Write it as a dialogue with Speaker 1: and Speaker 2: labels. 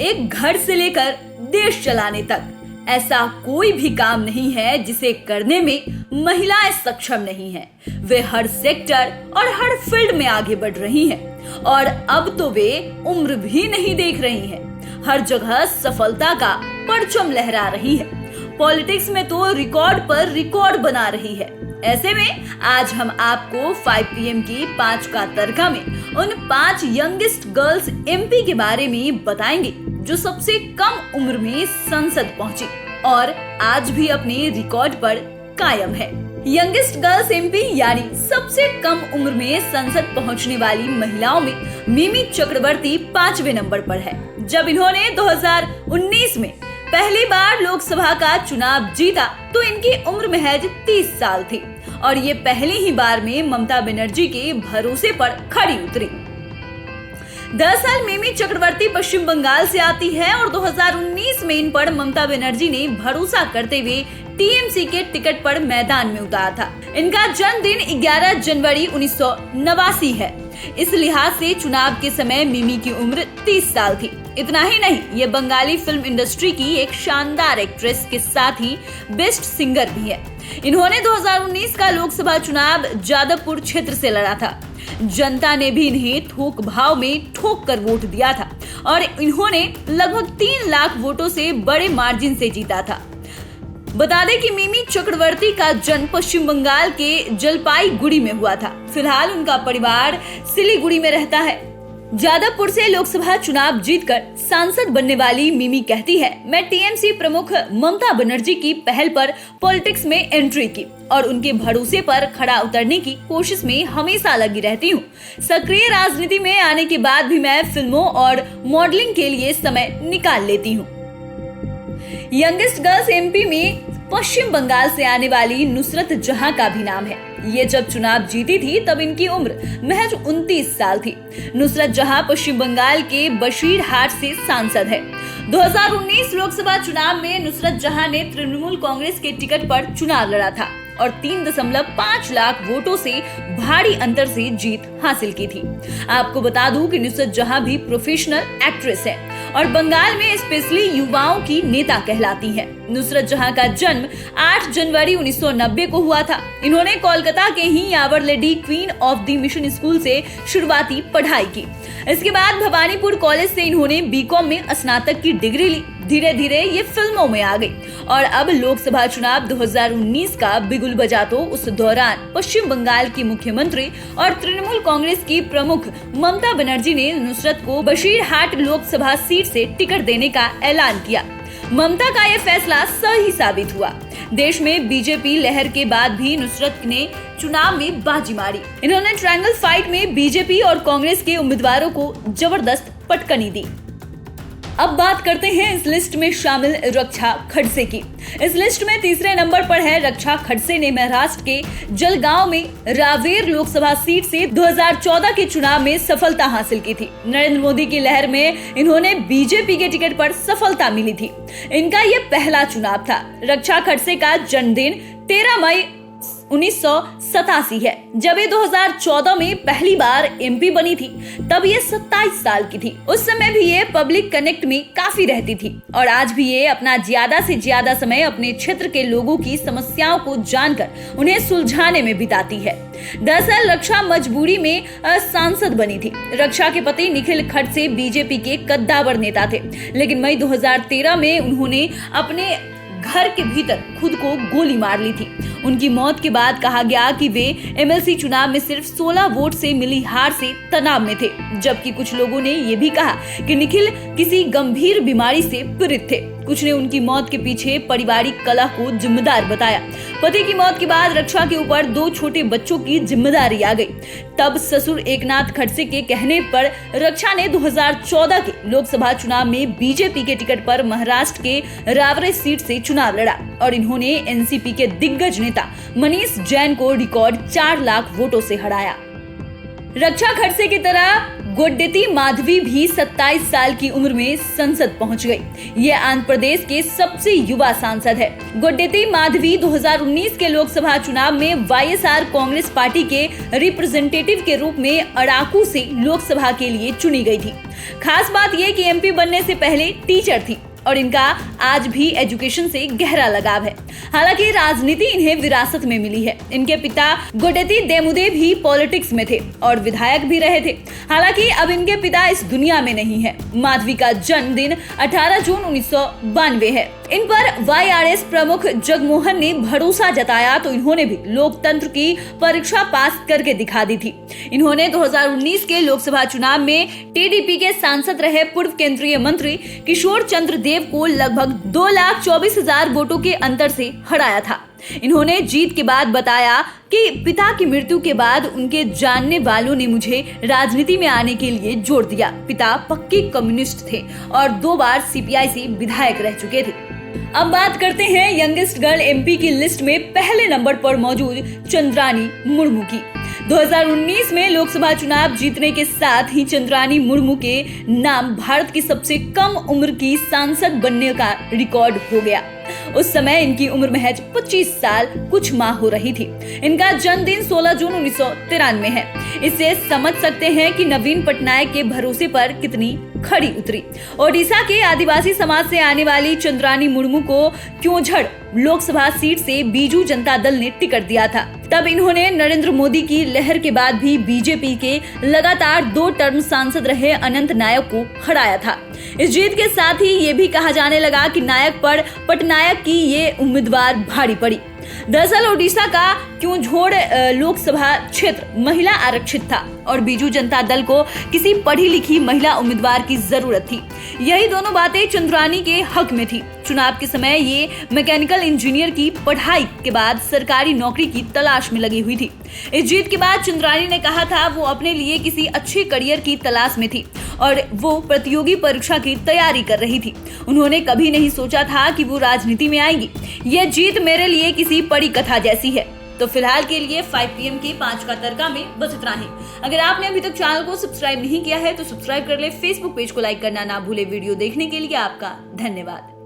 Speaker 1: एक घर से लेकर देश चलाने तक ऐसा कोई भी काम नहीं है जिसे करने में महिलाएं सक्षम नहीं हैं। वे हर सेक्टर और हर फील्ड में आगे बढ़ रही हैं और अब तो वे उम्र भी नहीं देख रही हैं। हर जगह सफलता का परचम लहरा रही है। पॉलिटिक्स में तो रिकॉर्ड पर रिकॉर्ड बना रही है। ऐसे में आज हम आपको 5 PM की 5 का तड़का में उन 5 यंगेस्ट गर्ल्स MP के बारे में बताएंगे जो सबसे कम उम्र में संसद पहुंची और आज भी अपने रिकॉर्ड पर कायम है। यंगेस्ट गर्ल्स MP यानी सबसे कम उम्र में संसद पहुंचने वाली महिलाओं में मिमी चक्रवर्ती 5वें नंबर पर है। जब इन्होंने 2019 में पहली बार लोकसभा का चुनाव जीता तो इनकी उम्र महज 30 साल थी और ये पहली ही बार में ममता बनर्जी के भरोसे पर खड़ी उतरी। दरअसल मिमी चक्रवर्ती पश्चिम बंगाल से आती है और 2019 में इन पर ममता बनर्जी ने भरोसा करते हुए TMC के टिकट पर मैदान में उतारा था। इनका जन्मदिन 11 जनवरी 1989 है। इस लिहाज से चुनाव के समय मिमी की उम्र 30 साल थी। इतना ही नहीं, ये बंगाली फिल्म इंडस्ट्री की एक शानदार एक्ट्रेस के साथ ही बेस्ट सिंगर भी है। इन्होंने 2019 का लोकसभा चुनाव जादवपुर क्षेत्र से लड़ा था। जनता ने भी इन्हें थोक भाव में ठोक कर वोट दिया था और इन्होंने लगभग 3 लाख वोटों से बड़े मार्जिन से जीता था। बता दें कि मिमी चक्रवर्ती का जन्म पश्चिम बंगाल के जलपाईगुड़ी में हुआ था। फिलहाल उनका परिवार सिलीगुड़ी में रहता है। जादवपुर से लोकसभा चुनाव जीतकर सांसद बनने वाली मिमी कहती है, मैं TMC प्रमुख ममता बनर्जी की पहल पर पॉलिटिक्स में एंट्री की और उनके भरोसे पर खड़ा उतरने की कोशिश में हमेशा लगी रहती हूँ। सक्रिय राजनीति में आने के बाद भी मैं फिल्मों और मॉडलिंग के लिए समय निकाल लेती हूँ। यंगेस्ट गर्ल्स MP में पश्चिम बंगाल से आने वाली नुसरत जहां का भी नाम है। ये जब चुनाव जीती थी तब इनकी उम्र महज 29 साल थी। नुसरत जहां पश्चिम बंगाल के बशीरहाट से सांसद है। 2019 लोकसभा चुनाव में नुसरत जहां ने तृणमूल कांग्रेस के टिकट पर चुनाव लड़ा था और 3.5 लाख वोटों से भारी अंतर से जीत हासिल की थी। आपको बता दूं कि नुसरत जहां भी प्रोफेशनल एक्ट्रेस है और बंगाल में स्पेशली युवाओं की नेता कहलाती है। नुसरत जहां का जन्म 8 जनवरी 1990 को हुआ था। इन्होंने कोलकाता के ही यावर lady queen of the mission school से शुरुआती पढ़ाई की। इसके बाद भवानीपुर कॉलेज से इन्होंने BCom में स्नातक की डिग्री ली। धीरे धीरे ये फिल्मों में आ गई और अब लोकसभा चुनाव 2019 का बिगुल बजा तो उस दौरान पश्चिम बंगाल की मुख्यमंत्री और तृणमूल कांग्रेस की प्रमुख ममता बनर्जी ने नुसरत को बशीरहाट लोकसभा सीट से टिकट देने का ऐलान किया। ममता का यह फैसला सही साबित हुआ। देश में बीजेपी लहर के बाद भी नुसरत ने चुनाव में बाजी मारी। इन्होंने ट्रायंगल फाइट में बीजेपी और कांग्रेस के उम्मीदवारों को जबरदस्त पटकनी दी। अब बात करते हैं इस लिस्ट में शामिल रक्षा खड़से की। इस लिस्ट में तीसरे नंबर पर है रक्षा खड़से ने महाराष्ट्र के जलगांव में रावेर लोकसभा सीट से 2014 के चुनाव में सफलता हासिल की थी। नरेंद्र मोदी की लहर में इन्होंने बीजेपी के टिकट पर सफलता मिली थी। इनका यह पहला चुनाव था। रक्षा खड़से का जन्मदिन 13 मई 1987 है। जब ये 2014 में पहली बार MP बनी थी तब ये 27 साल की थी। उस समय भी ये पब्लिक कनेक्ट में काफी रहती थी और आज भी ये अपना ज्यादा से ज्यादा समय अपने क्षेत्र के लोगों की समस्याओं को जानकर उन्हें सुलझाने में बिताती है। दरअसल रक्षा मजबूरी में सांसद बनी थी। रक्षा के पति निखिल खड़से बीजेपी के कद्दावर नेता थे, लेकिन मई 2013 में उन्होंने अपने घर के भीतर खुद को गोली मार ली थी। उनकी मौत के बाद कहा गया कि वे MLC चुनाव में सिर्फ 16 वोट से मिली हार से तनाव में थे, जबकि कुछ लोगों ने ये भी कहा कि निखिल किसी गंभीर बीमारी से पीड़ित थे। कुछ ने उनकी मौत के पीछे पारिवारिक कलह को जिम्मेदार बताया। पति की मौत के बाद रक्षा के ऊपर 2 छोटे बच्चों की जिम्मेदारी आ गई। तब ससुर एकनाथ खड़से के कहने पर रक्षा ने 2014 के लोकसभा चुनाव में बीजेपी के टिकट पर महाराष्ट्र के रावरे सीट से चुनाव लड़ा और इन्होंने NCP के दिग्गज नेता मनीष जैन को रिकॉर्ड 4 लाख वोटों से हराया। रक्षा खड़से की तरह गोड्डेती माधवी भी 27 साल की उम्र में संसद पहुंच गई। ये आंध्र प्रदेश के सबसे युवा सांसद है। गोड्डेती माधवी 2019 के लोकसभा चुनाव में वाईएसआर कांग्रेस पार्टी के रिप्रेजेंटेटिव के रूप में अराकू से लोकसभा के लिए चुनी गई थी। खास बात यह कि एमपी बनने से पहले टीचर थी और इनका आज भी एजुकेशन से गहरा लगाव है। हालांकि राजनीति इन्हें विरासत में मिली है। इनके पिता गोड्डेती देमुदे भी पॉलिटिक्स में थे और विधायक भी रहे थे। हालांकि अब इनके पिता इस दुनिया में नहीं है। माधवी का जन्मदिन 18 जून 1992 है। इन पर वाईआरएस प्रमुख जगमोहन ने भरोसा जताया तो इन्होंने भी लोकतंत्र की परीक्षा पास करके दिखा दी थी। इन्होंने 2019 के लोकसभा चुनाव में टीडीपी के सांसद रहे पूर्व केंद्रीय मंत्री किशोर चंद्र देव को लगभग 2,24,000 वोटों के अंतर से हराया था। इन्होंने जीत के बाद बताया कि पिता की मृत्यु के बाद उनके जानने वालों ने मुझे राजनीति में आने के लिए जोर दिया। पिता पक्के कम्युनिस्ट थे और 2 बार सीपीआई से विधायक रह चुके थे। अब बात करते हैं यंगेस्ट गर्ल एमपी की लिस्ट में पहले नंबर पर मौजूद चंद्रानी मुर्मू की। 2019 में लोकसभा चुनाव जीतने के साथ ही चंद्रानी मुर्मू के नाम भारत की सबसे कम उम्र की सांसद बनने का रिकॉर्ड हो गया। उस समय इनकी उम्र महज 25 साल कुछ माह हो रही थी। इनका जन्मदिन 16 जून 1993 है। इससे समझ सकते हैं कि नवीन पटनायक के भरोसे पर कितनी खड़ी उतरी। ओडिशा के आदिवासी समाज से आने वाली चंद्रानी मुर्मू को क्योंझड़ लोकसभा सीट से बीजू जनता दल ने टिकट दिया था। तब इन्होंने नरेंद्र मोदी की लहर के बाद भी बीजेपी के लगातार 2 टर्म सांसद रहे अनंत नायक को हराया था। इस जीत के साथ ही ये भी कहा जाने लगा कि नायक पर पटनायक की ये उम्मीदवार भारी पड़ी। दरअसल ओडिशा का क्योंझड़ लोकसभा क्षेत्र महिला आरक्षित था और बीजू जनता दल को किसी पढ़ी लिखी महिला उम्मीदवार की जरूरत थी। यही दोनों बातें चंद्रानी के हक में थी। चुनाव के समय ये मैकेनिकल इंजीनियर की पढ़ाई के बाद सरकारी नौकरी की तलाश में लगी हुई थी। इस जीत के बाद चंद्रानी ने कहा था वो अपने लिए किसी अच्छे करियर की तलाश में थी और वो प्रतियोगी परीक्षा की तैयारी कर रही थी। उन्होंने कभी नहीं सोचा था कि वो राजनीति में आएंगी। यह जीत मेरे लिए किसी परी कथा जैसी है। तो फिलहाल के लिए 5 PM के 5 का तड़का में बस इतना ही। अगर आपने अभी तक चैनल को सब्सक्राइब नहीं किया है तो सब्सक्राइब कर ले। फेसबुक पेज को लाइक करना ना भूले। वीडियो देखने के लिए आपका धन्यवाद।